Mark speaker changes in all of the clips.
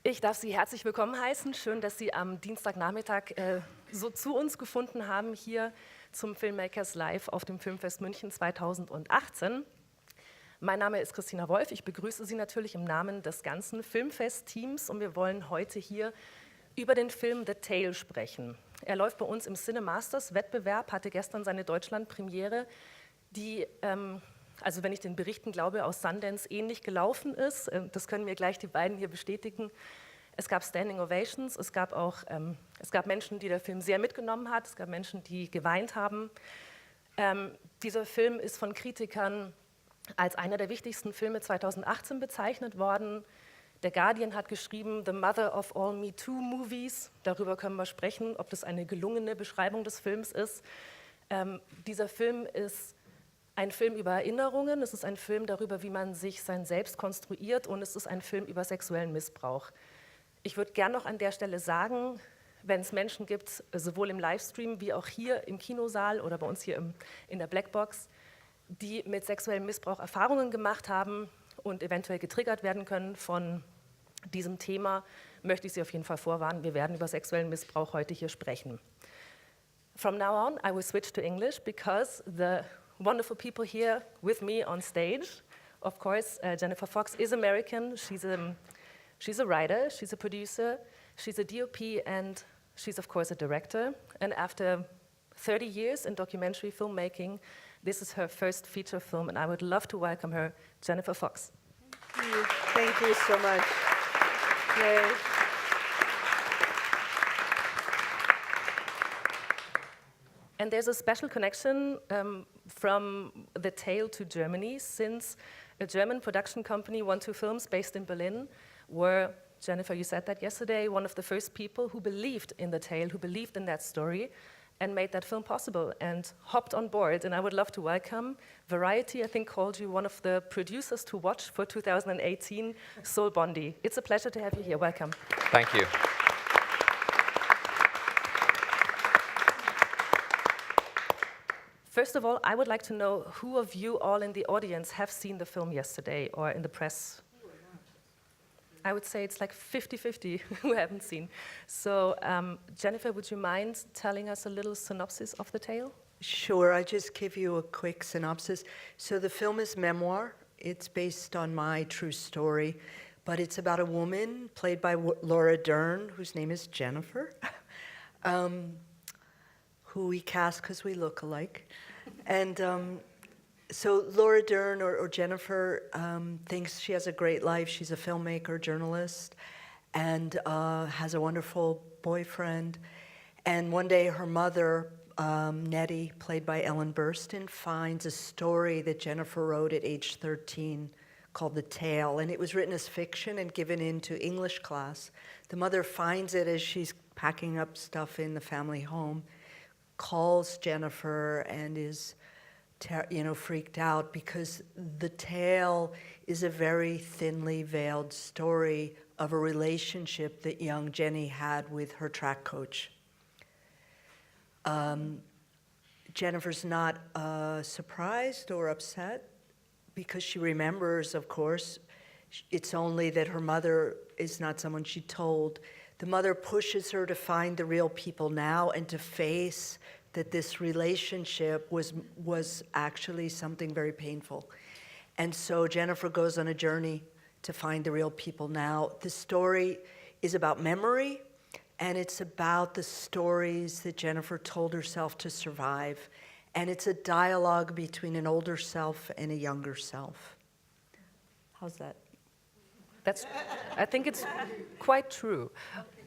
Speaker 1: Ich darf Sie herzlich willkommen heißen. Schön, dass Sie am Dienstagnachmittag so zu uns gefunden haben, hier zum Filmmakers Live auf dem Filmfest München 2018. Mein Name ist Christina Wolf. Ich begrüße Sie natürlich im Namen des ganzen Filmfest-Teams und wir wollen heute hier über den Film The Tale sprechen. Er läuft bei uns im Cinemasters-Wettbewerb, hatte gestern seine Deutschland-Premiere, die, also wenn ich den Berichten glaube, aus Sundance ähnlich gelaufen ist. Das können mir gleich die beiden hier bestätigen. Es gab Standing Ovations, es gab Menschen, die der Film sehr mitgenommen hat, es gab Menschen, die geweint haben. Dieser Film ist von Kritikern als einer der wichtigsten Filme 2018 bezeichnet worden. Der Guardian hat geschrieben, The Mother of All Me Too Movies. Darüber können wir sprechen, ob das eine gelungene Beschreibung des Films ist. Dieser Film ist ein Film über Erinnerungen, es ist ein Film darüber, wie man sich sein Selbst konstruiert und es ist ein Film über sexuellen Missbrauch. Ich würde gern noch an der Stelle sagen, wenn es Menschen gibt, sowohl im Livestream wie auch hier im Kinosaal oder bei uns hier in der Blackbox, die mit sexuellem Missbrauch Erfahrungen gemacht haben und eventuell getriggert werden können von diesem Thema, möchte ich Sie auf jeden Fall vorwarnen. Wir werden über sexuellen Missbrauch heute hier sprechen. From now on, I will switch to English because the wonderful people here with me on stage, of course, Jennifer Fox is American. She's a writer, she's a producer, she's a DOP, and she's, of course, a director. And after 30 years in documentary filmmaking, this is her first feature film, and I would love to welcome her, Jennifer Fox.
Speaker 2: Thank you so much. Yay.
Speaker 1: And there's a special connection from The Tale to Germany, since a German production company, 1-2 Films, based in Berlin, were, Jennifer, you said that yesterday, one of the first people who believed in The Tale, who believed in that story, and made that film possible and hopped on board. And I would love to welcome Variety, I think, called you one of the producers to watch for 2018, Sol Bondy. It's a pleasure to have you here. Welcome.
Speaker 3: Thank you.
Speaker 1: First of all, I would like to know who of you all in the audience have seen the film yesterday or in the press? I would say it's like 50-50 who haven't seen. So, Jennifer, would you mind telling us a little synopsis of The Tale?
Speaker 2: Sure, I just give you a quick synopsis. So the film is memoir. It's based on my true story, but it's about a woman played by Laura Dern, whose name is Jennifer, who we cast because we look alike. And so Laura Dern, or Jennifer, thinks she has a great life. She's a filmmaker, journalist, and has a wonderful boyfriend. And one day her mother, Nettie, played by Ellen Burstyn, finds a story that Jennifer wrote at age 13 called The Tale, and it was written as fiction and given into English class. The mother finds it as she's packing up stuff in the family home, calls Jennifer and is freaked out because The Tale is a very thinly veiled story of a relationship that young Jenny had with her track coach. Jennifer's not surprised or upset because she remembers, of course. It's only that her mother is not someone she told. The mother pushes her to find the real people now and to face that this relationship was actually something very painful. And so Jennifer goes on a journey to find the real people now. The story is about memory, and it's about the stories that Jennifer told herself to survive. And it's a dialogue between an older self and a younger self. How's that?
Speaker 1: I think it's quite true.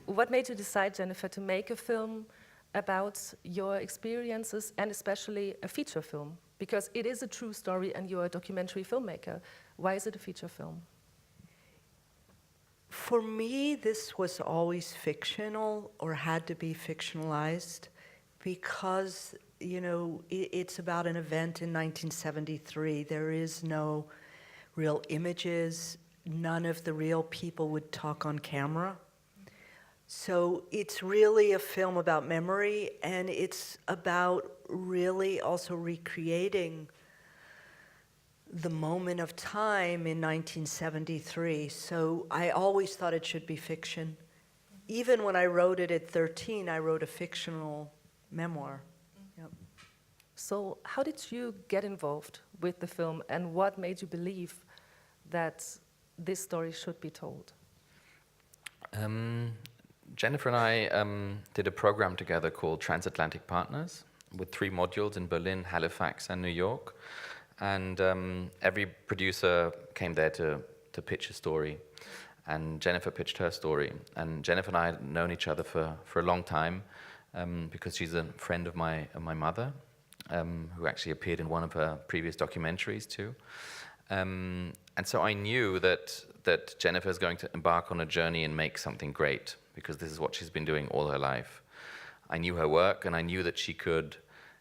Speaker 1: What made you decide, Jennifer, to make a film about your experiences and especially a feature film? Because it is a true story and you're a documentary filmmaker. Why is it a feature film?
Speaker 2: For me, this was always fictional or had to be fictionalized because, it's about an event in 1973. There is no real images. None of the real people would talk on camera. So it's really a film about memory, and it's about really also recreating the moment of time in 1973. So I always thought it should be fiction. Even when I wrote it at 13, I wrote a fictional memoir. Yep.
Speaker 1: So how did you get involved with the film, and what made you believe that this story should be told?
Speaker 3: Jennifer and I did a program together called Transatlantic Partners with 3 modules in Berlin, Halifax, and New York. And every producer came there to pitch a story. And Jennifer pitched her story. And Jennifer and I had known each other for a long time because she's a friend of my mother, who actually appeared in one of her previous documentaries too. And so I knew that Jennifer is going to embark on a journey and make something great, because this is what she's been doing all her life. I knew her work, and I knew that she could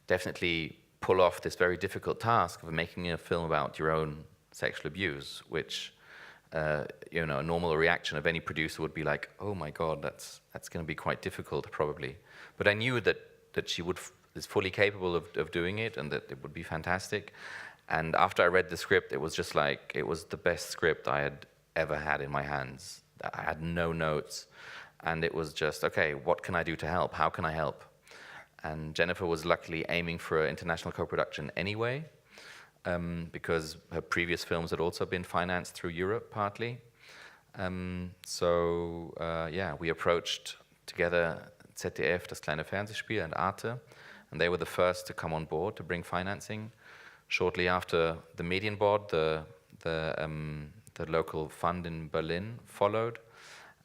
Speaker 3: definitely pull off this very difficult task of making a film about your own sexual abuse, which, a normal reaction of any producer would be like, oh my God, that's going to be quite difficult, probably. But I knew that she is fully capable of doing it, and that it would be fantastic. And after I read the script, it was just like, it was the best script I had ever had in my hands. I had no notes, and it was just, okay, what can I do to help? How can I help? And Jennifer was luckily aiming for an international co-production anyway, because her previous films had also been financed through Europe, partly. We approached together ZDF, das kleine Fernsehspiel, and Arte, and they were the first to come on board to bring financing. Shortly after, the Medienboard, the local fund in Berlin, followed.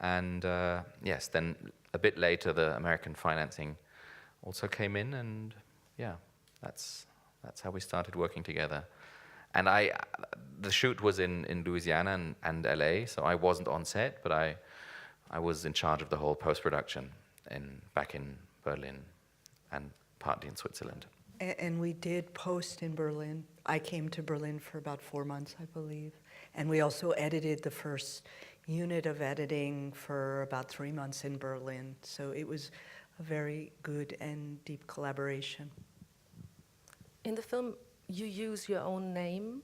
Speaker 3: And then a bit later, the American financing also came in, and that's how we started working together. And the shoot was in Louisiana and LA, so I wasn't on set, but I was in charge of the whole post-production back in Berlin and partly in Switzerland.
Speaker 2: And we did post in Berlin. I came to Berlin for about 4 months, I believe. And we also edited the first unit of editing for about 3 months in Berlin. So it was a very good and deep collaboration.
Speaker 1: In the film, you use your own name.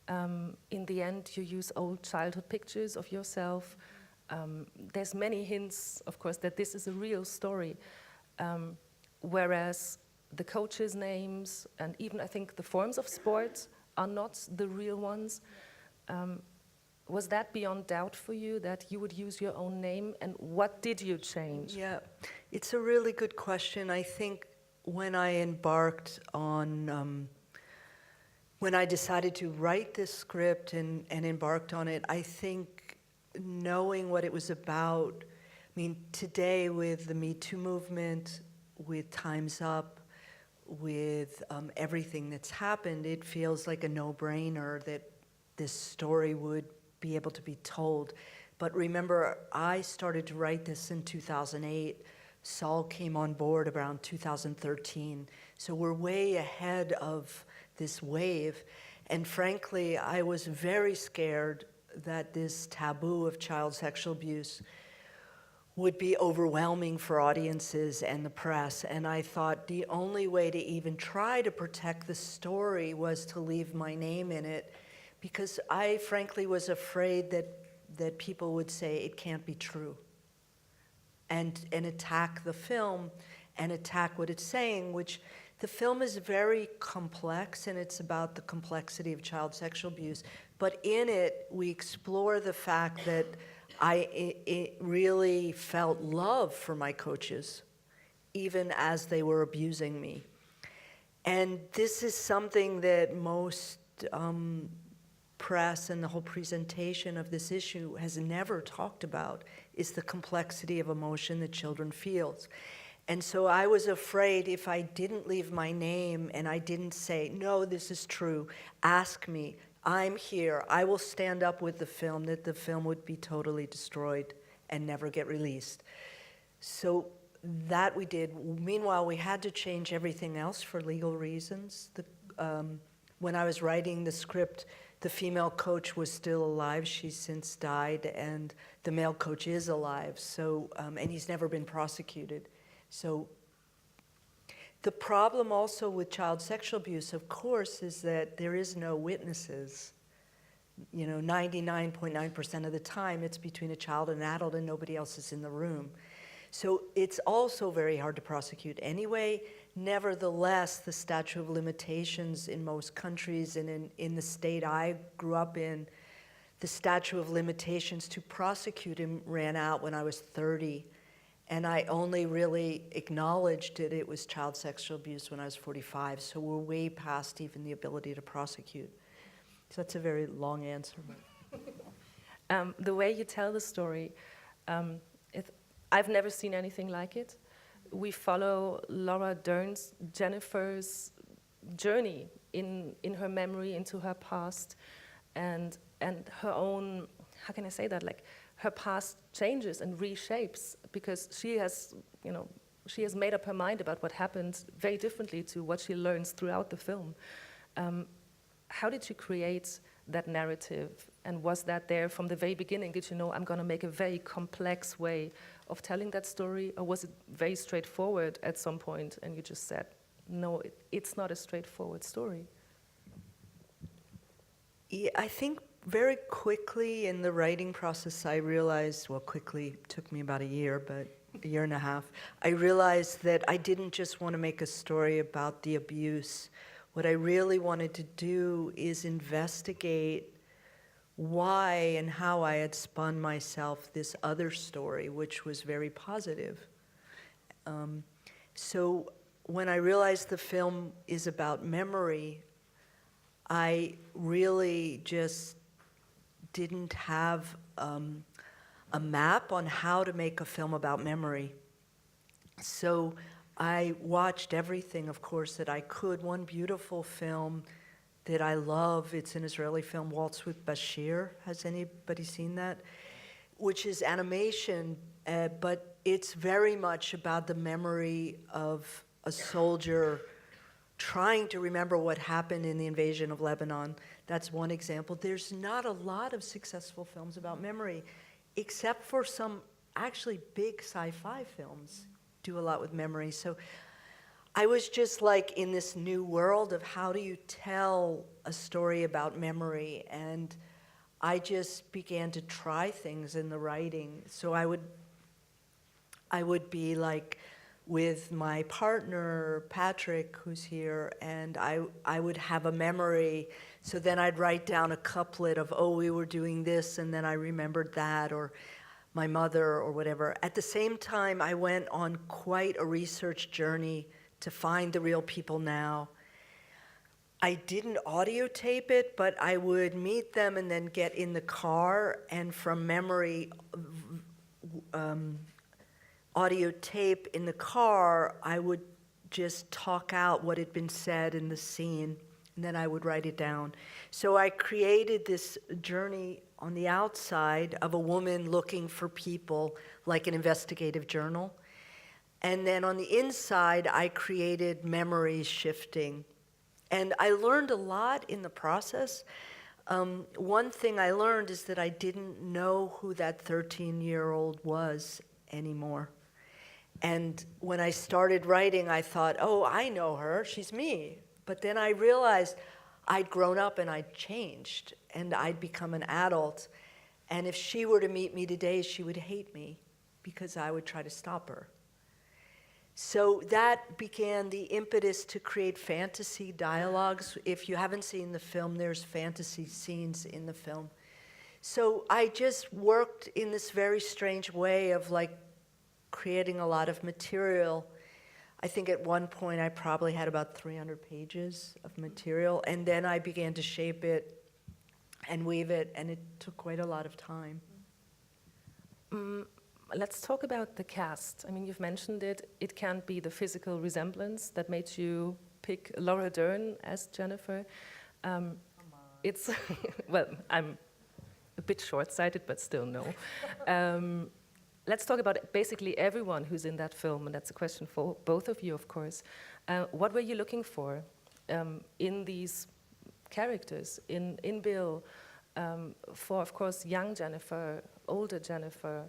Speaker 1: In the end, you use old childhood pictures of yourself. There's many hints, of course, that this is a real story. Whereas the coaches' names, and even I think the forms of sport, are not the real ones. Was that beyond doubt for you, that you would use your own name, and what did you change?
Speaker 2: Yeah, it's a really good question. I think when I embarked on, when I decided to write this script and embarked on it, I think knowing what it was about, I mean, today with the Me Too movement, with Time's Up, with everything that's happened, it feels like a no-brainer that this story would be able to be told. But remember, I started to write this in 2008. Sol came on board around 2013. So we're way ahead of this wave. And frankly, I was very scared that this taboo of child sexual abuse would be overwhelming for audiences and the press. And I thought the only way to even try to protect the story was to leave my name in it, because I frankly was afraid that people would say it can't be true and attack the film and attack what it's saying, which the film is very complex, and it's about the complexity of child sexual abuse. But in it, we explore the fact that I really felt love for my coaches, even as they were abusing me. And this is something that most press and the whole presentation of this issue has never talked about, is the complexity of emotion that children feel. And so I was afraid if I didn't leave my name and I didn't say, no, this is true, ask me, I'm here, I will stand up with the film, that the film would be totally destroyed and never get released. So that we did. Meanwhile, we had to change everything else for legal reasons. When I was writing the script, the female coach was still alive. She's since died, and the male coach is alive. So, and he's never been prosecuted. So The problem also with child sexual abuse, of course, is that there is no witnesses. 99.9% of the time it's between a child and an adult and nobody else is in the room. So it's also very hard to prosecute anyway. Nevertheless, the statute of limitations in most countries and in the state I grew up in, the statute of limitations to prosecute him ran out when I was 30. And I only really acknowledged it was child sexual abuse when I was 45. So we're way past even the ability to prosecute. So that's a very long answer.
Speaker 1: The way you tell the story, I've never seen anything like it. We follow Laura Dern's, Jennifer's journey in her memory into her past and her own, how can I say that, like her past changes and reshapes because she has made up her mind about what happened very differently to what she learns throughout the film. How did you create that narrative? And was that there from the very beginning? Did you know I'm going to make a very complex way of telling that story? Or was it very straightforward at some point and you just said, no, it's not a straightforward story?
Speaker 2: Yeah, I think very quickly in the writing process I realized, well, quickly, it took me about a year, but a year and a half, I realized that I didn't just want to make a story about the abuse. What I really wanted to do is investigate why and how I had spun myself this other story, which was very positive. So when I realized the film is about memory, I really just didn't have a map on how to make a film about memory. So I watched everything, of course, that I could. One beautiful film that I love, it's an Israeli film, Waltz with Bashir. Has anybody seen that? Which is animation, but it's very much about the memory of a soldier trying to remember what happened in the invasion of Lebanon. That's one example. There's not a lot of successful films about memory, except for some actually big sci-fi films do a lot with memory. So I was just like in this new world of how do you tell a story about memory, and I just began to try things in the writing. So I would be like with my partner, Patrick, who's here, and I would have a memory. So then I'd write down a couplet of, oh, we were doing this, and then I remembered that, or my mother, or whatever. At the same time, I went on quite a research journey to find the real people now. I didn't audio tape it, but I would meet them and then get in the car, and from memory, audio tape in the car, I would just talk out what had been said in the scene, and then I would write it down. So I created this journey on the outside of a woman looking for people, like an investigative journal. And then on the inside, I created memories shifting. And I learned a lot in the process. One thing I learned is that I didn't know who that 13-year-old was anymore. And when I started writing, I thought, oh, I know her, she's me. But then I realized I'd grown up and I'd changed, and I'd become an adult. And if she were to meet me today, she would hate me because I would try to stop her. So that began the impetus to create fantasy dialogues. If you haven't seen the film, there's fantasy scenes in the film. So I just worked in this very strange way of like creating a lot of material. I think at one point I probably had about 300 pages of material, and then I began to shape it and weave it, and it took quite a lot of time.
Speaker 1: Let's talk about the cast. I mean, you've mentioned it. It can't be the physical resemblance that made you pick Laura Dern as Jennifer. It's, well, I'm a bit short-sighted, but still no. Let's talk about basically everyone who's in that film, and that's a question for both of you, of course. What were you looking for in these characters, in Bill, for, of course, young Jennifer, older Jennifer,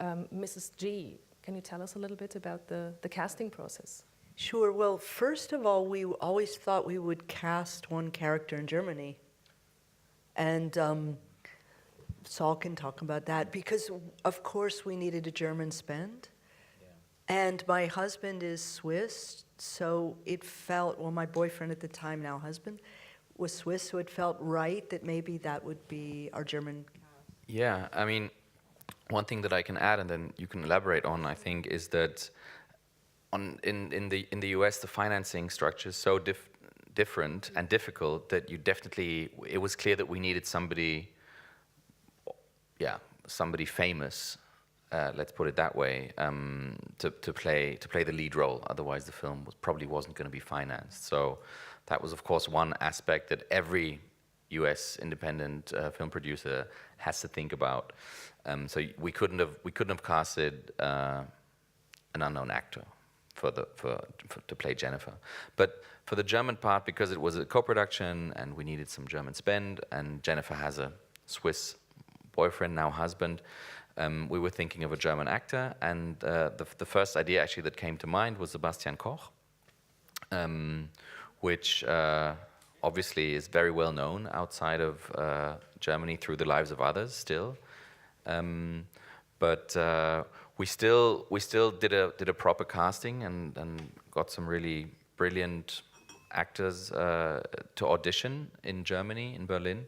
Speaker 1: Mrs. G? Can you tell us a little bit about the casting process?
Speaker 2: Sure. Well, first of all, we always thought we would cast one character in Germany. And Sol can talk about that because, of course, we needed a German spend. Yeah. And my husband is Swiss, so it felt, well, my boyfriend at the time, now husband, was Swiss, so it felt right that maybe that would be our German cast.
Speaker 3: Yeah, I mean, one thing that I can add, and then you can elaborate on, I think, is that in the US, the financing structure is so different and difficult that it was clear that we needed somebody famous, let's put it that way, to play the lead role. Otherwise, the film probably wasn't going to be financed. So that was, of course, one aspect that every U.S. independent film producer has to think about. So we couldn't have casted an unknown actor to play Jennifer. But for the German part, because it was a co-production and we needed some German spend, and Jennifer has a Swiss boyfriend, now husband, we were thinking of a German actor, and the first idea actually that came to mind was Sebastian Koch, which obviously is very well known outside of Germany through The Lives of Others still. But we still did a proper casting and got some really brilliant actors to audition in Germany, in Berlin.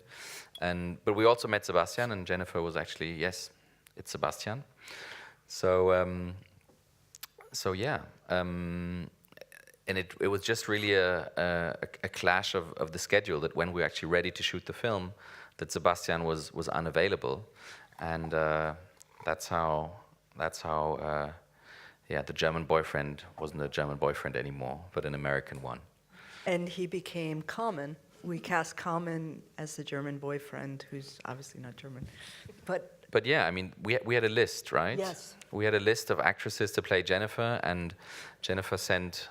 Speaker 3: But we also met Sebastian, and Jennifer was actually, yes, it's Sebastian. So yeah. And it was just really a clash of the schedule, that when we were actually ready to shoot the film, that Sebastian was unavailable, and that's how the German boyfriend wasn't a German boyfriend anymore, but an American one.
Speaker 2: And he became Carmen. We cast Carmen as the German boyfriend, who's obviously not German, But
Speaker 3: yeah, I mean, we had a list, right?
Speaker 2: Yes.
Speaker 3: We had a list of actresses to play Jennifer, and Jennifer sent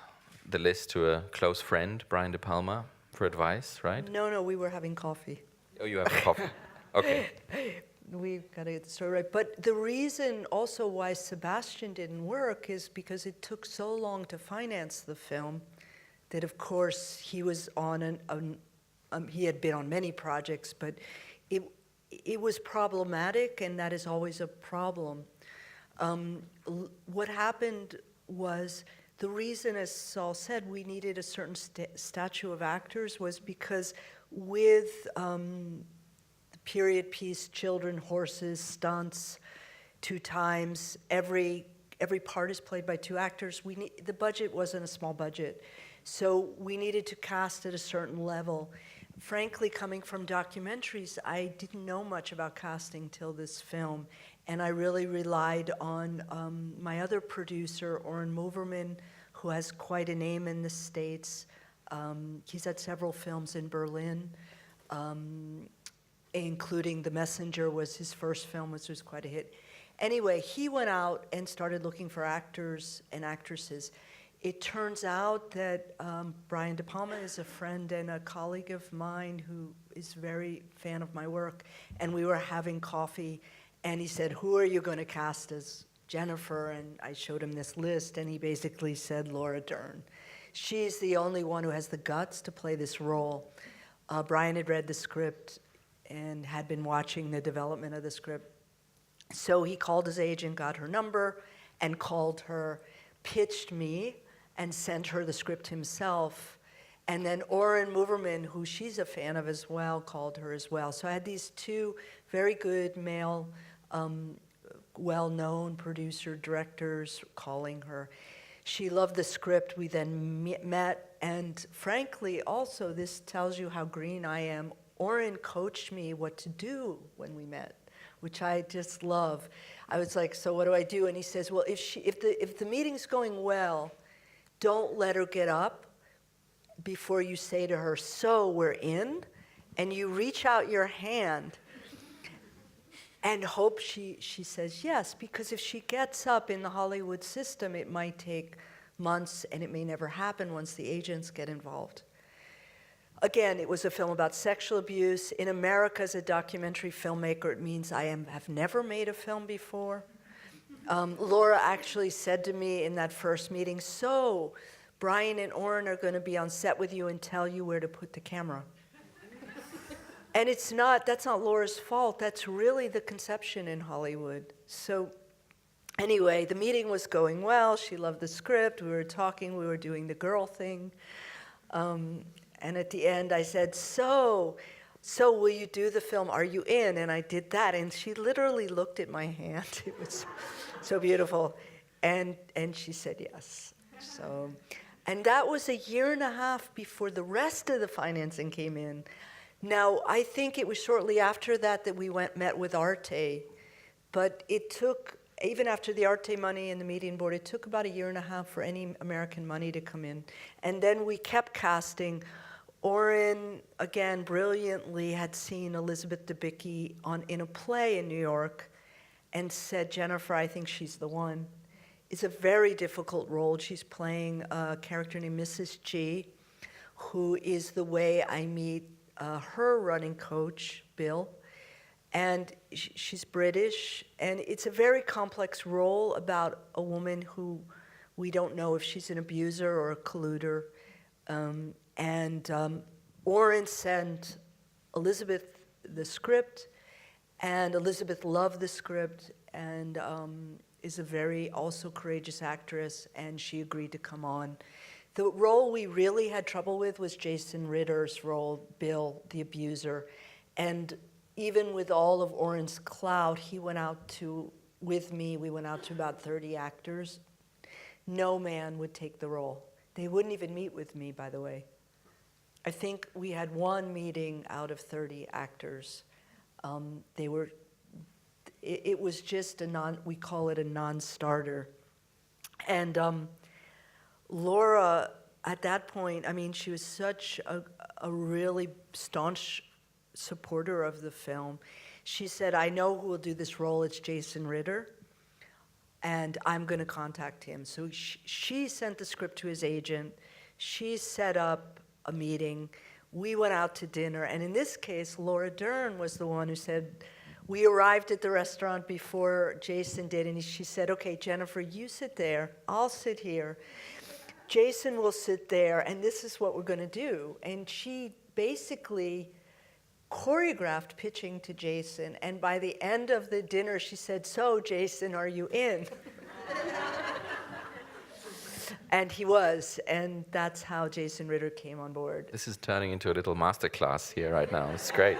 Speaker 3: the list to a close friend, Brian De Palma, for advice, right?
Speaker 2: No, we were having coffee.
Speaker 3: Oh, you have coffee. Okay.
Speaker 2: We've got to get the story right. But the reason also why Sebastian didn't work is because it took so long to finance the film that, of course, he was on he had been on many projects, but it was problematic, and that is always a problem. What happened was, the reason, as Sol said, we needed a certain statue of actors was because with the period piece, children, horses, stunts, 2 times, every part is played by 2 actors. The budget wasn't a small budget, so we needed to cast at a certain level. Frankly, coming from documentaries, I didn't know much about casting till this film, and I really relied on my other producer, Oren Moverman, who has quite a name in the States. He's had several films in Berlin, including The Messenger was his first film, which was quite a hit. Anyway, he went out and started looking for actors and actresses. It turns out that Brian De Palma is a friend and a colleague of mine who is very fan of my work, and we were having coffee, and he said, "Who are you going to cast as Jennifer?" And I showed him this list, and he basically said Laura Dern. She's the only one who has the guts to play this role. Brian had read the script and had been watching the development of the script. So he called his agent, got her number, and called her, pitched me, and sent her the script himself. And then Oren Moverman, who she's a fan of as well, called her as well. So I had these 2 very good male, well-known producer directors calling her. She loved the script. We then met, and frankly, also, this tells you how green I am. Oren coached me what to do when we met, which I just love. I was like, "So what do I do?" And he says, "Well, if the meeting's going well, don't let her get up before you say to her, 'So, we're in,' and you reach out your hand and hope she says yes, because if she gets up in the Hollywood system, it might take months and it may never happen once the agents get involved." Again, it was a film about sexual abuse. In America, as a documentary filmmaker, it means I have never made a film before. Laura actually said to me in that first meeting, "So, Brian and Oren are going to be on set with you and tell you where to put the camera. And that's not Laura's fault. That's really the conception in Hollywood. So anyway, the meeting was going well. She loved the script. We were talking. We were doing the girl thing. And at the end, I said, so will you do the film? Are you in? And I did that. And she literally looked at my hand. It was so beautiful. And she said yes. So, and that was a year and a half before the rest of the financing came in. Now, I think it was shortly after that we met with Arte. But it took, even after the Arte money and the Median Board, it took about a year and a half for any American money to come in. And then we kept casting. Oren, again, brilliantly had seen Elizabeth Debicki in a play in New York and said, Jennifer, I think she's the one. It's a very difficult role. She's playing a character named Mrs. G, who is the way I meet her running coach, Bill. And she's British, and it's a very complex role about a woman who we don't know if she's an abuser or a colluder. Oren sent Elizabeth the script, and Elizabeth loved the script and is a very also courageous actress, and she agreed to come on. The role we really had trouble with was Jason Ritter's role, Bill, the abuser. And even with all of Oren's clout, with me, we went out to about 30 actors. No man would take the role. They wouldn't even meet with me, by the way. I think we had one meeting out of 30 actors. It was just we call it a non-starter. And Laura, at that point, I mean, she was such a really staunch supporter of the film. She said, I know who will do this role, it's Jason Ritter, and I'm going to contact him. So she sent the script to his agent. She set up a meeting. We went out to dinner, and in this case, Laura Dern was the one who said, we arrived at the restaurant before Jason did, and she said, okay, Jennifer, you sit there, I'll sit here, Jason will sit there, and this is what we're going to do. And she basically choreographed pitching to Jason, and by the end of the dinner, she said, so, Jason, are you in? And he was, and that's how Jason Ritter came on board.
Speaker 3: This is turning into a little masterclass here right now. It's great.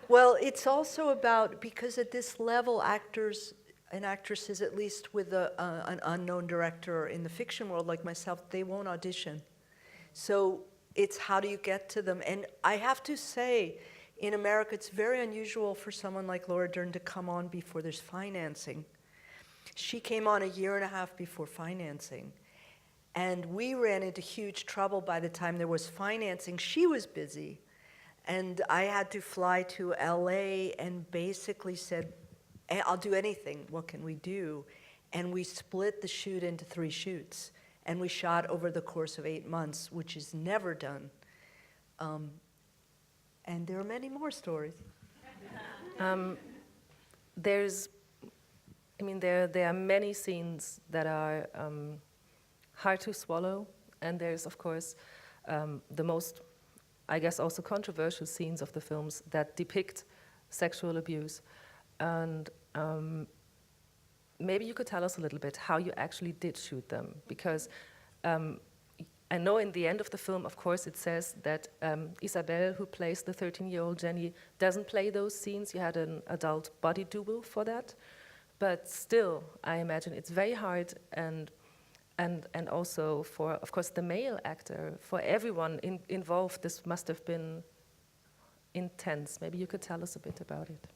Speaker 2: Well, it's also about, because at this level, actors and actresses, at least with an unknown director in the fiction world like myself, they won't audition. So it's how do you get to them? And I have to say, in America, it's very unusual for someone like Laura Dern to come on before there's financing. She came on a year and a half before financing. And we ran into huge trouble by the time there was financing. She was busy. And I had to fly to LA and basically said, I'll do anything. What can we do? And we split the shoot into 3 shoots. And we shot over the course of 8 months, which is never done. And there are many more stories.
Speaker 1: There are many scenes that are hard to swallow, and there's, of course, the most, I guess, also controversial scenes of the films that depict sexual abuse. And maybe you could tell us a little bit how you actually did shoot them, because I know in the end of the film, of course, it says that Isabelle, who plays the 13-year-old Jenny, doesn't play those scenes. You had an adult body double for that. But still, I imagine it's very hard, and also for, of course, the male actor, for everyone involved, this must have been intense. Maybe you could tell us a bit about it.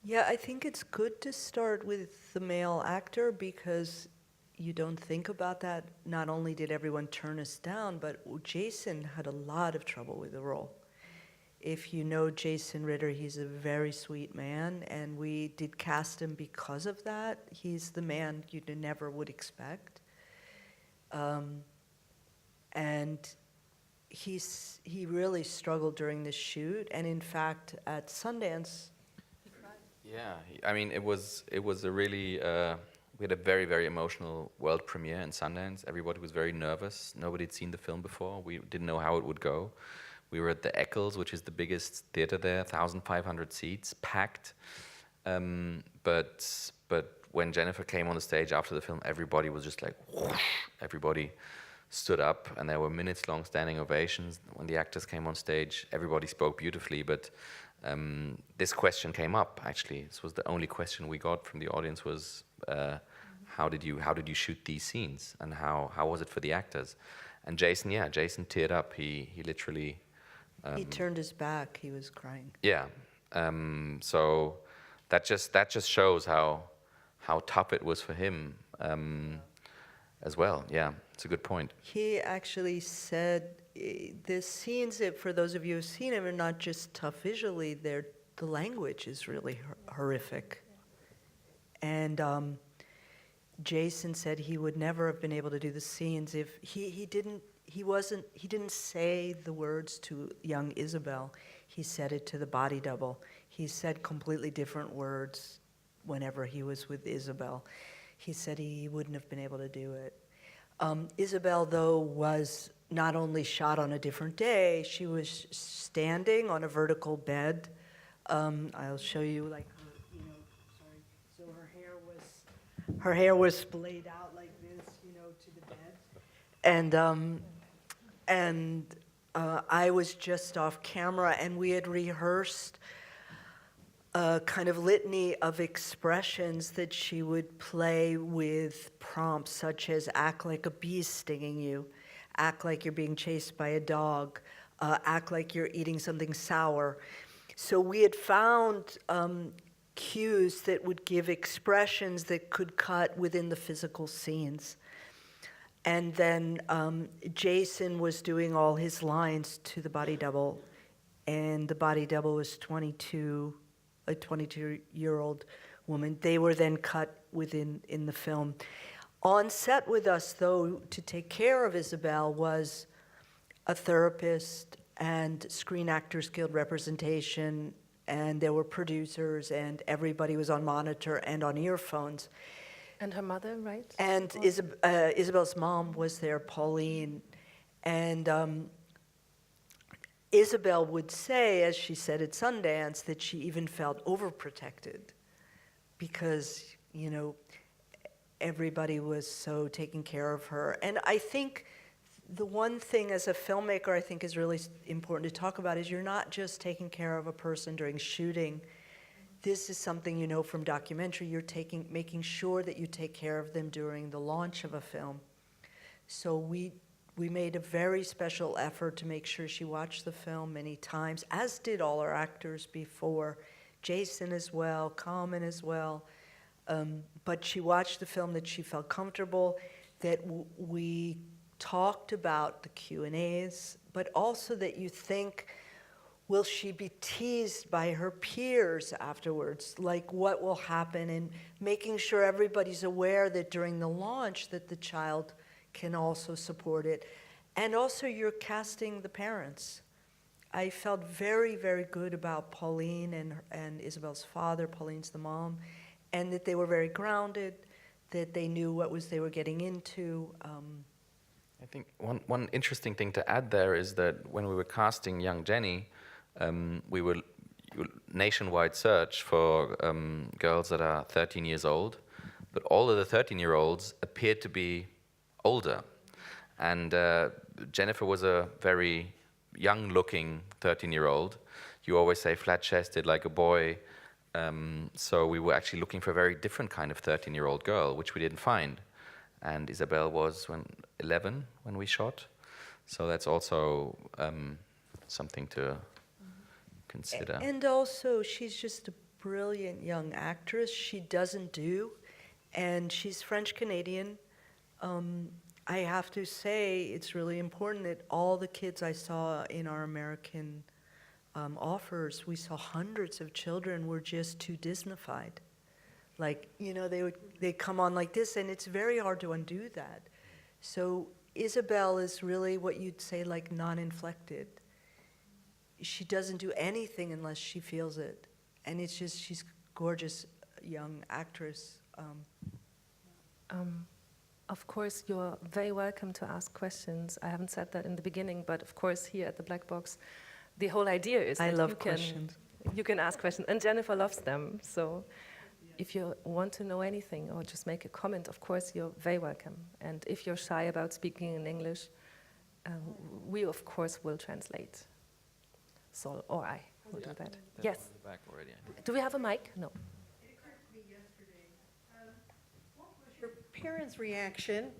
Speaker 2: Yeah, I think it's good to start with the male actor because you don't think about that. Not only did everyone turn us down, but Jason had a lot of trouble with the role. If you know Jason Ritter, he's a very sweet man, and we did cast him because of that. He's the man you never would expect. And he really struggled during the shoot, and in fact, at Sundance, he cried.
Speaker 3: Yeah, I mean, it was a really We had a very, very emotional world premiere in Sundance. Everybody was very nervous. Nobody had seen the film before. We didn't know how it would go. We were at the Eccles, which is the biggest theater there, 1,500 seats, packed. But when Jennifer came on the stage after the film, everybody was just like, whoosh, everybody stood up, and there were minutes-long standing ovations. When the actors came on stage, everybody spoke beautifully, but this question came up, actually. This was the only question we got from the audience was, how did you shoot these scenes, and how was it for the actors? And Jason teared up. He literally...
Speaker 2: he turned his back, he was crying.
Speaker 3: Yeah, so that just shows how tough it was for him as well. Yeah, it's a good point.
Speaker 2: He actually said the scenes, for those of you who've seen them, are not just tough visually, the language is really horrific. And Jason said he would never have been able to do the scenes if he didn't say the words to young Isabel. He said it to the body double. He said completely different words whenever he was with Isabel. He said he wouldn't have been able to do it. Isabel, though, was not only shot on a different day, she was standing on a vertical bed. I'll show you, like, so her hair was splayed out like this, to the bed. And I was just off camera, and we had rehearsed a kind of litany of expressions that she would play with prompts, such as act like a bee stinging you, act like you're being chased by a dog, act like you're eating something sour. So we had found cues that would give expressions that could cut within the physical scenes. And then Jason was doing all his lines to the body double, and the body double was a 22-year-old woman. They were then cut in the film. On set with us, though, to take care of Isabel was a therapist and Screen Actors Guild representation, and there were producers, and everybody was on monitor and on earphones.
Speaker 1: And her mother, right?
Speaker 2: And Isabel's mom was there, Pauline, and Isabel would say, as she said at Sundance, that she even felt overprotected because, everybody was so taking care of her. And I think the one thing as a filmmaker I think is really important to talk about is you're not just taking care of a person during shooting. This is something from documentary. You're making sure that you take care of them during the launch of a film. So we made a very special effort to make sure she watched the film many times, as did all our actors before, Jason as well, Carmen as well. But she watched the film that she felt comfortable, that we talked about the Q&As, but also that you think, will she be teased by her peers afterwards? Like, what will happen? And making sure everybody's aware that during the launch that the child can also support it. And also you're casting the parents. I felt very, very good about Pauline and Isabel's father. Pauline's the mom. And that they were very grounded, that they knew what they were getting into.
Speaker 3: I think one interesting thing to add there is that when we were casting young Jenny, we were nationwide search for girls that are 13 years old, but all of the 13-year-olds appeared to be older. And Jennifer was a very young-looking 13-year-old. You always say flat-chested like a boy. So we were actually looking for a very different kind of 13-year-old girl, which we didn't find. And Isabel was 11 when we shot. So that's also something to consider.
Speaker 2: And also, she's just a brilliant young actress. She doesn't do, and she's French-Canadian. I have to say, it's really important that all the kids I saw in our American offers, we saw hundreds of children were just too Disneyfied. Like, they come on like this, and it's very hard to undo that. So Isabel is really what you'd say like non-inflected. She doesn't do anything unless she feels it. And it's just, she's a gorgeous young actress.
Speaker 1: Of course, you're very welcome to ask questions. I haven't said that in the beginning, but of course, here at the Black Box, the whole idea is
Speaker 2: I
Speaker 1: that
Speaker 2: love questions.
Speaker 1: You can ask questions, and Jennifer loves them. So if you want to know anything or just make a comment, of course, you're very welcome. And if you're shy about speaking in English, we, of course, will translate. Sol or I will do that. Yes.
Speaker 3: Back already, I think.
Speaker 1: Do we have a mic? No.
Speaker 4: It occurred to me yesterday, what was your parents' reaction?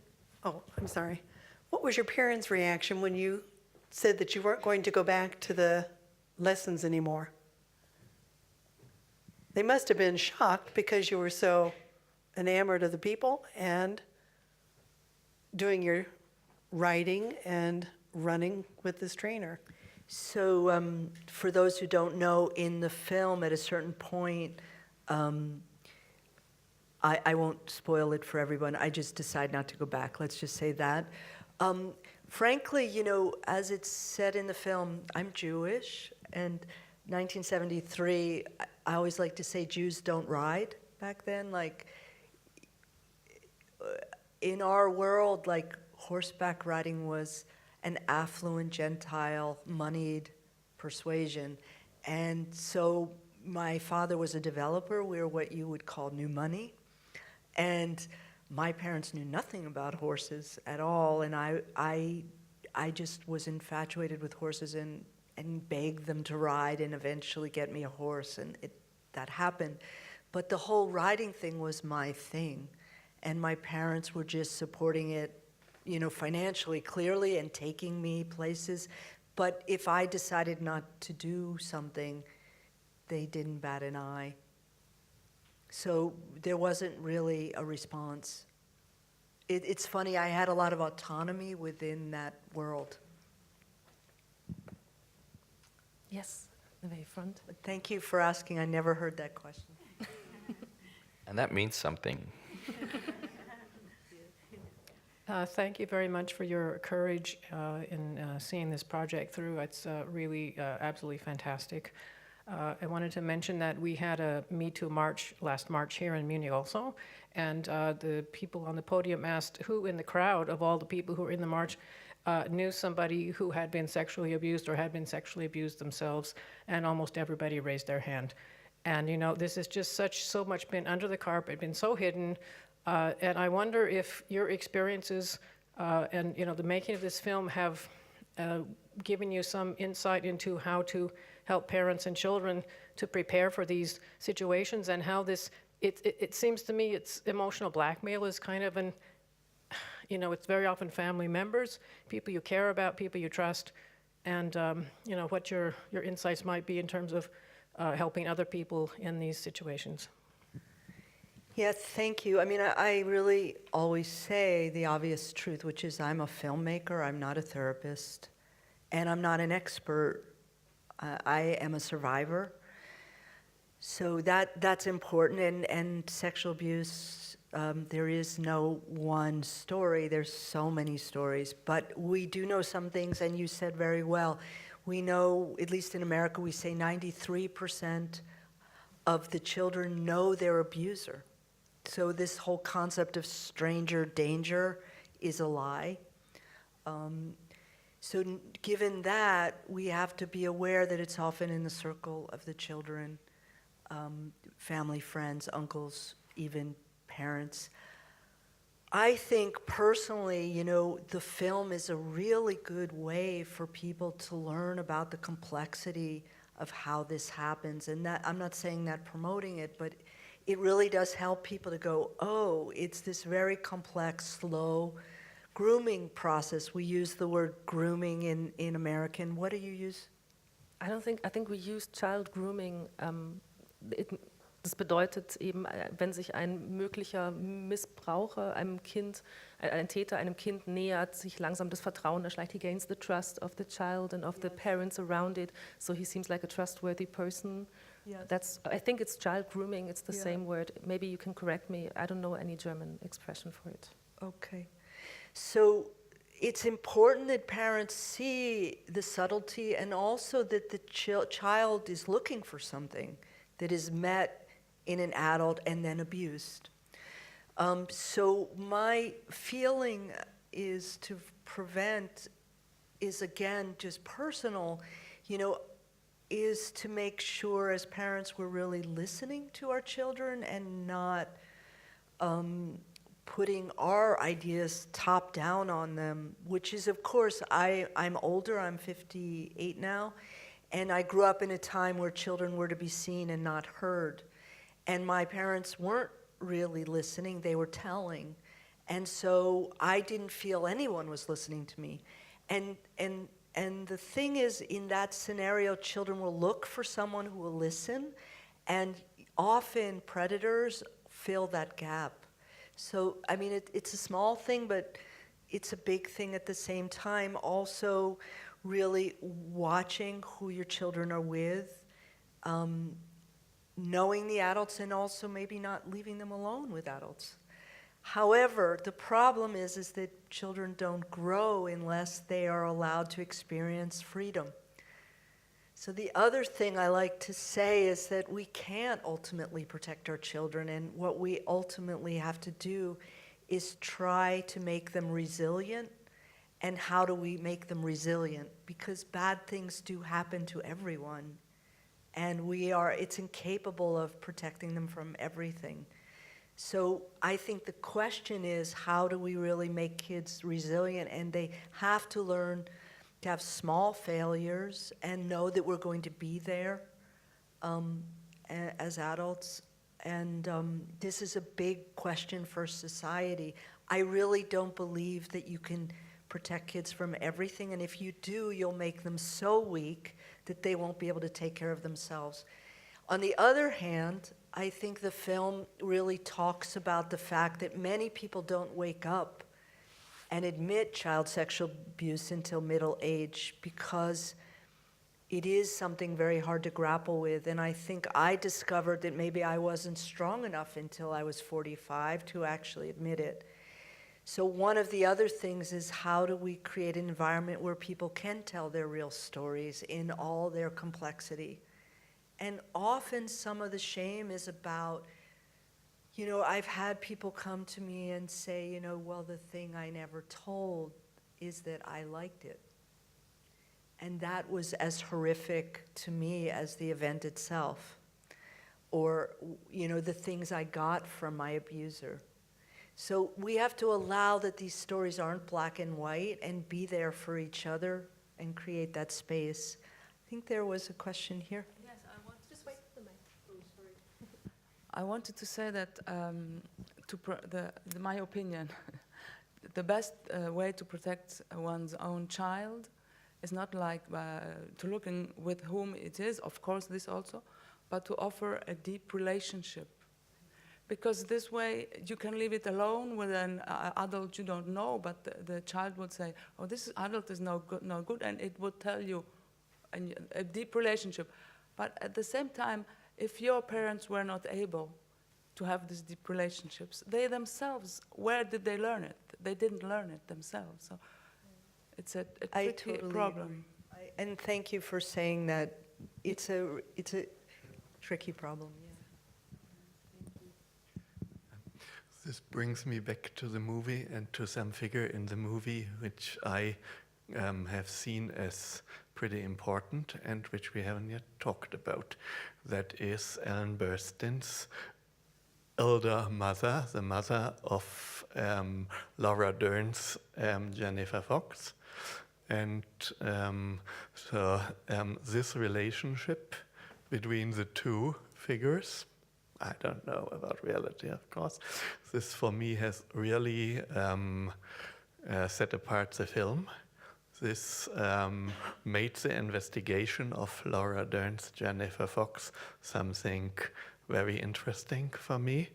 Speaker 4: Oh, I'm sorry. What was your parents' reaction when you said that you weren't going to go back to the lessons anymore? They must have been shocked because you were so enamored of the people and doing your writing and running with this trainer.
Speaker 2: So for those who don't know, in the film, at a certain point, I won't spoil it for everyone. I just decide not to go back. Let's just say that. Frankly, you know, as it's said in the film, I'm Jewish, and 1973, I always like to say Jews don't ride back then. Like, in our world, like, horseback riding was an affluent, Gentile, moneyed persuasion. And so my father was a developer. We were what you would call new money. And my parents knew nothing about horses at all. And I just was infatuated with horses and begged them to ride and eventually get me a horse. And that happened. But the whole riding thing was my thing. And my parents were just supporting it, you know, financially, clearly, and taking me places. But if I decided not to do something, they didn't bat an eye. So there wasn't really a response. It's funny, I had a lot of autonomy within that world.
Speaker 1: Yes, the very front.
Speaker 2: But thank you for asking. I never heard that question.
Speaker 3: And that means something.
Speaker 5: Thank you very much for your courage in seeing this project through. It's really absolutely fantastic. I wanted to mention that we had a Me Too march last March here in Munich also, and the people on the podium asked who in the crowd of all the people who were in the march knew somebody who had been sexually abused or had been sexually abused themselves, and almost everybody raised their hand. And you know, this has just so much been under the carpet, been so hidden. And I wonder if your experiences and you know the making of this film have given you some insight into how to help parents and children to prepare for these situations, and how this it seems to me it's emotional blackmail is kind of an, you know, it's very often family members, people you care about, people you trust, and you know what your insights might be in terms of helping other people in these situations.
Speaker 2: Yeah, thank you. I mean, I really always say the obvious truth, which is I'm a filmmaker, I'm not a therapist, and I'm not an expert. I am a survivor. So that's important, and sexual abuse, there is no one story, there's so many stories, but we do know some things, and you said very well, we know, at least in America, we say 93% of the children know their abuser. So this whole concept of stranger danger is a lie. So given that, we have to be aware that it's often in the circle of the children, family, friends, uncles, even parents. I think personally, you know, the film is a really good way for people to learn about the complexity of how this happens. And that, I'm not saying that promoting it, but it really does help people to go, oh, it's this very complex, slow grooming process. We use the word grooming in American. What do you use?
Speaker 1: I think we use child grooming. Das bedeutet eben, wenn sich ein möglicher Missbraucher einem Kind, ein Täter einem Kind nähert, sich langsam das Vertrauen erschleicht. He gains the trust of the child and of the parents around it, so he seems like a trustworthy person. Yes. I think it's child grooming, it's the same word. Maybe you can correct me, I don't know any German expression for it.
Speaker 2: Okay. So it's important that parents see the subtlety and also that the child is looking for something that is met in an adult and then abused. So my feeling is to prevent is, again, just personal, is to make sure as parents we're really listening to our children and not putting our ideas top down on them, which is, of course, I'm older, I'm 58 now, and I grew up in a time where children were to be seen and not heard. And my parents weren't really listening, they were telling. And so I didn't feel anyone was listening to me. And the thing is, in that scenario, children will look for someone who will listen, and often predators fill that gap. So, I mean, it's a small thing, but it's a big thing at the same time. Also, really watching who your children are with, knowing the adults, and also maybe not leaving them alone with adults. However, the problem is that children don't grow unless they are allowed to experience freedom. So the other thing I like to say is that we can't ultimately protect our children, and what we ultimately have to do is try to make them resilient. And how do we make them resilient? Because bad things do happen to everyone, and it's incapable of protecting them from everything. So I think the question is, how do we really make kids resilient? And they have to learn to have small failures and know that we're going to be there as adults. And this is a big question for society. I really don't believe that you can protect kids from everything, and if you do, you'll make them so weak that they won't be able to take care of themselves. On the other hand, I think the film really talks about the fact that many people don't wake up and admit child sexual abuse until middle age, because it is something very hard to grapple with. And I think I discovered that maybe I wasn't strong enough until I was 45 to actually admit it. So one of the other things is, how do we create an environment where people can tell their real stories in all their complexity? And often some of the shame is about, I've had people come to me and say, well, the thing I never told is that I liked it. And that was as horrific to me as the event itself. Or, the things I got from my abuser. So we have to allow that these stories aren't black and white, and be there for each other and create that space. I think there was a question here.
Speaker 6: Yes, I want just wait for the mic. Oh, sorry. I wanted to say that, my opinion, the best way to protect one's own child is not like to look in with whom it is, of course this also, but to offer a deep relationship. Because this way you can leave it alone with an adult you don't know, but the child would say, oh, this adult is no good, and it would tell you a deep relationship. But at the same time, if your parents were not able to have these deep relationships, they themselves, where did they learn it? They didn't learn it themselves. So it's a tricky problem.
Speaker 2: And thank you for saying that. It's a tricky problem. Yeah.
Speaker 7: This brings me back to the movie and to some figure in the movie which I have seen as pretty important and which we haven't yet talked about. That is Ellen Burstyn's elder mother, the mother of Laura Dern's Jennifer Fox. And so this relationship between the two figures, I don't know about reality, of course. This, for me, has really set apart the film. This made the investigation of Laura Dern's Jennifer Fox something very interesting for me.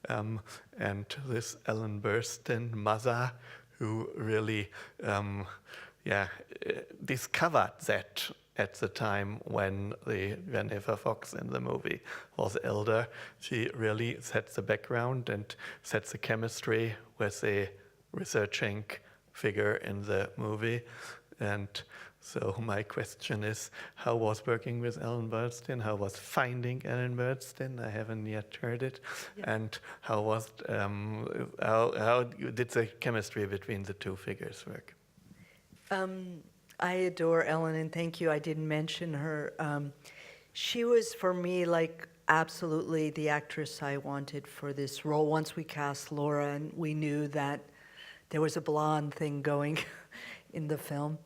Speaker 7: And this Ellen Burstyn mother, who really discovered that at the time when the Jennifer Fox in the movie was elder. She really sets the background and sets the chemistry with the researching figure in the movie. And So my question is, how was working with Ellen Burstyn? How was finding Ellen Burstyn? I haven't yet heard it. Yeah. And how was how did the chemistry between the two figures work?
Speaker 2: I adore Ellen, and thank you. I didn't mention her. She was, for me, like absolutely the actress I wanted for this role. Once we cast Laura, and we knew that there was a blonde thing going in the film.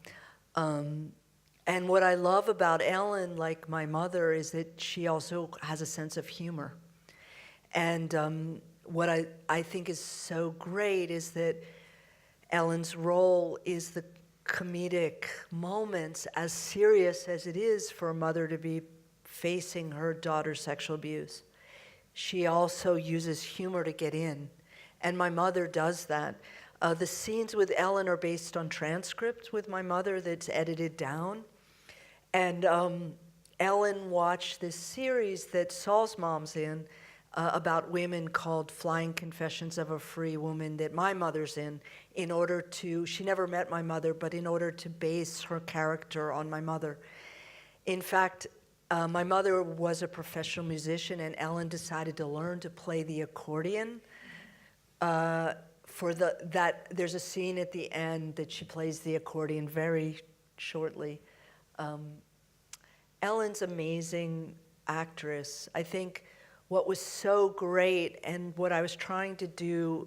Speaker 2: And what I love about Ellen, like my mother, is that she also has a sense of humor. And what I think is so great is that Ellen's role is the comedic moments, as serious as it is for a mother to be facing her daughter's sexual abuse. She also uses humor to get in, and my mother does that. The scenes with Ellen are based on transcripts with my mother that's edited down. And Ellen watched this series that Sol's mom's in about women called Flying Confessions of a Free Woman that my mother's in order to, she never met my mother, but in order to base her character on my mother. In fact, my mother was a professional musician, and Ellen decided to learn to play the accordion. There's a scene at the end that she plays the accordion very shortly. Ellen's amazing actress. I think what was so great, and what I was trying to do,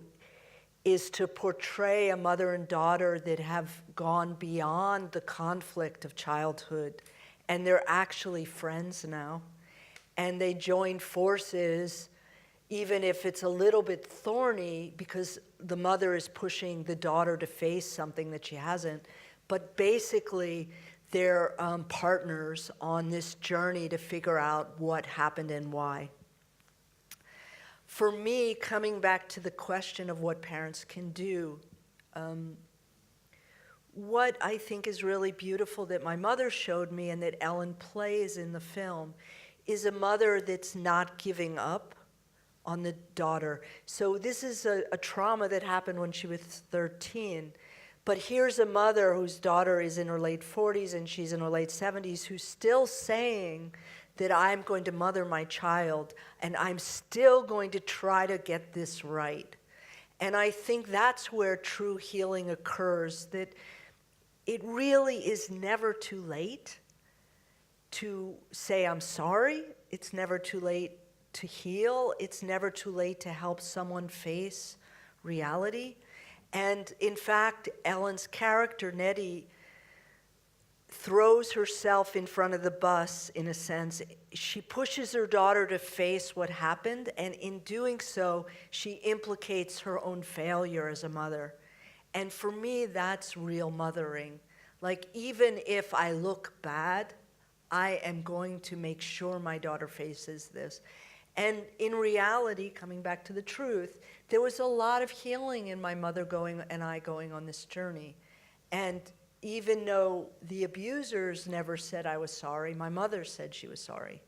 Speaker 2: is to portray a mother and daughter that have gone beyond the conflict of childhood, and they're actually friends now, and they join forces, even if it's a little bit thorny, because the mother is pushing the daughter to face something that she hasn't. But basically, they're partners on this journey to figure out what happened and why. For me, coming back to the question of what parents can do, what I think is really beautiful that my mother showed me and that Ellen plays in the film is a mother that's not giving up on the daughter. So this is a trauma that happened when she was 13. But here's a mother whose daughter is in her late 40s and she's in her late 70s who's still saying that I'm going to mother my child and I'm still going to try to get this right. And I think that's where true healing occurs, that it really is never too late to say I'm sorry. It's never too late to heal. It's never too late to help someone face reality. And in fact, Ellen's character, Nettie, throws herself in front of the bus, in a sense. She pushes her daughter to face what happened, and in doing so, she implicates her own failure as a mother. And for me, that's real mothering. Like, even if I look bad, I am going to make sure my daughter faces this. And in reality, coming back to the truth, there was a lot of healing in my mother going on this journey. And even though the abusers never said I was sorry, my mother said she was sorry,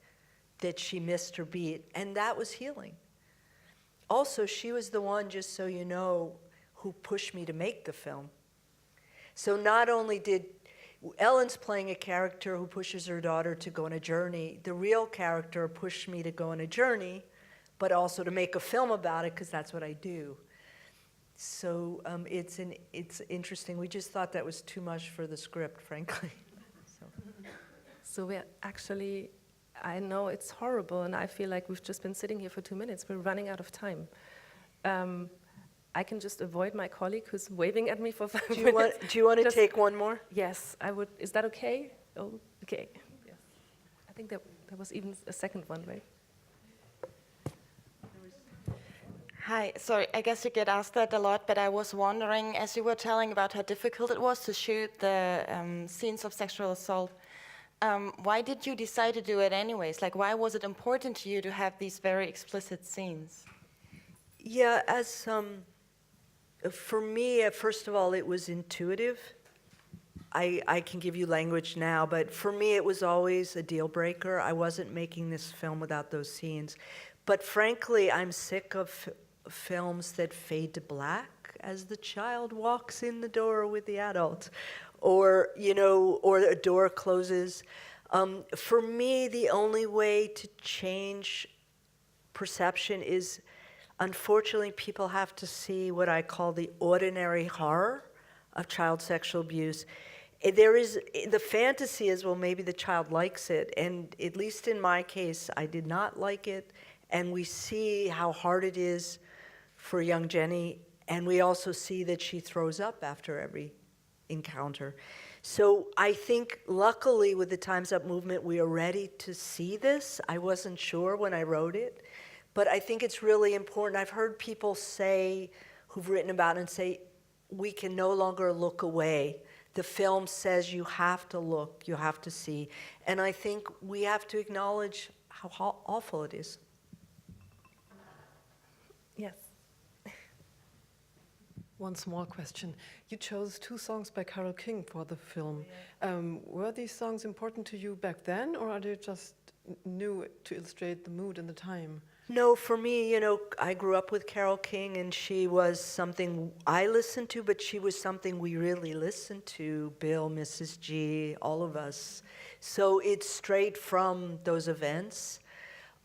Speaker 2: that she missed her beat, and that was healing. Also, she was the one, just so you know, who pushed me to make the film. So not only did Ellen's playing a character who pushes her daughter to go on a journey, the real character pushed me to go on a journey, but also to make a film about it, because that's what I do. So it's interesting. We just thought that was too much for the script, frankly.
Speaker 1: So we're actually, I know it's horrible, and I feel like we've just been sitting here for 2 minutes. We're running out of time. I can just avoid my colleague who's waving at me for 5 minutes.
Speaker 2: Do you want to take one more?
Speaker 1: Yes, I would. Is that okay? Oh, okay. Yes. I think there was even a second one, right?
Speaker 8: Hi, sorry, I guess you get asked that a lot, but I was wondering, as you were telling about how difficult it was to shoot the scenes of sexual assault, why did you decide to do it anyways? Like, why was it important to you to have these very explicit scenes?
Speaker 2: Yeah, for me, first of all, it was intuitive. I can give you language now, but for me, it was always a deal breaker. I wasn't making this film without those scenes. But frankly, I'm sick of films that fade to black as the child walks in the door with the adult, or, you know, or a door closes. For me, the only way to change perception is, unfortunately, people have to see what I call the ordinary horror of child sexual abuse. There is, the fantasy is, well, maybe the child likes it, and at least in my case, I did not like it, and we see how hard it is for young Jenny, and we also see that she throws up after every encounter. So I think, luckily, with the Time's Up movement, we are ready to see this. I wasn't sure when I wrote it, but I think it's really important. I've heard people say, who've written about it, and say, we can no longer look away. The film says you have to look, you have to see. And I think we have to acknowledge how awful it is.
Speaker 1: Yes.
Speaker 9: One small question. You chose 2 songs by Carole King for the film. Were these songs important to you back then, or are they just new to illustrate the mood and the time?
Speaker 2: No, for me, you know, I grew up with Carole King, and she was something I listened to, but she was something we really listened to, Bill, Mrs. G, all of us. So it's straight from those events.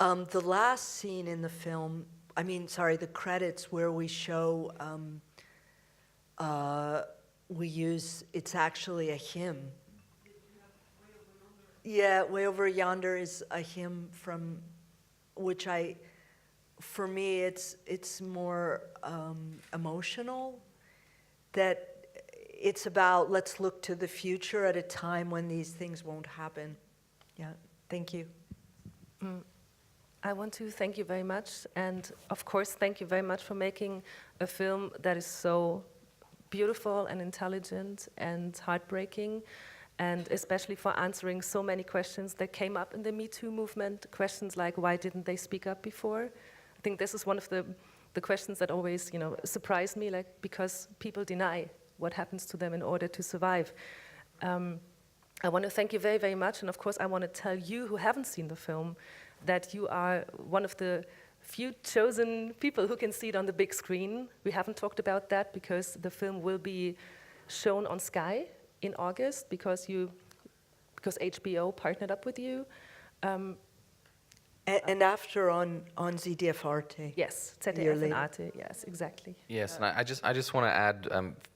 Speaker 2: The last scene in the film, the credits where we show, we use, it's actually a hymn. Yeah, Way Over Yonder is a hymn from which for me, it's more emotional, that it's about let's look to the future at a time when these things won't happen. Yeah, thank you.
Speaker 1: I want to thank you very much, and of course, thank you very much for making a film that is so beautiful and intelligent and heartbreaking, and especially for answering so many questions that came up in the Me Too movement, questions like, why didn't they speak up before? I think this is one of the questions that always, you know, surprise me, like, because people deny what happens to them in order to survive. I want to thank you very, very much, and of course I want to tell you who haven't seen the film that you are one of the few chosen people who can see it on the big screen. We haven't talked about that because the film will be shown on Sky in August because HBO partnered up with you.
Speaker 2: And after on ZDF Arte.
Speaker 1: Yes, ZDF and Arte, yes, exactly.
Speaker 3: Yes, and I just want to add,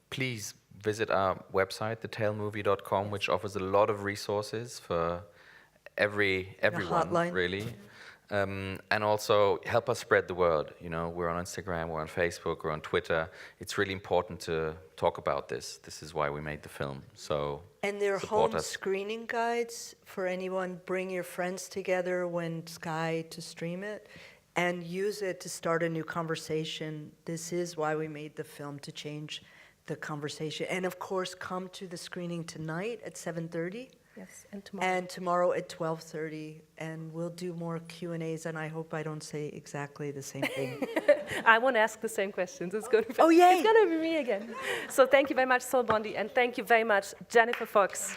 Speaker 3: please visit our website, thetailmovie.com, which offers a lot of resources for everyone, really. And also help us spread the word. You know, we're on Instagram, we're on Facebook, we're on Twitter. It's really important to talk about this. This is why we made the film. So
Speaker 2: and there are home screening guides for anyone. Bring your friends together when Sky to stream it, and use it to start a new conversation. This is why we made the film, to change the conversation. And of course, come to the screening tonight at 7:30.
Speaker 1: Yes, and tomorrow.
Speaker 2: And tomorrow at 12:30, and we'll do more Q&As, and I hope I don't say exactly the same thing.
Speaker 1: I won't ask the same questions. It's going to be,
Speaker 2: oh, yay!
Speaker 1: It's going to be me again. So thank you very much, Sol Bondy, and thank you very much, Jennifer Fox.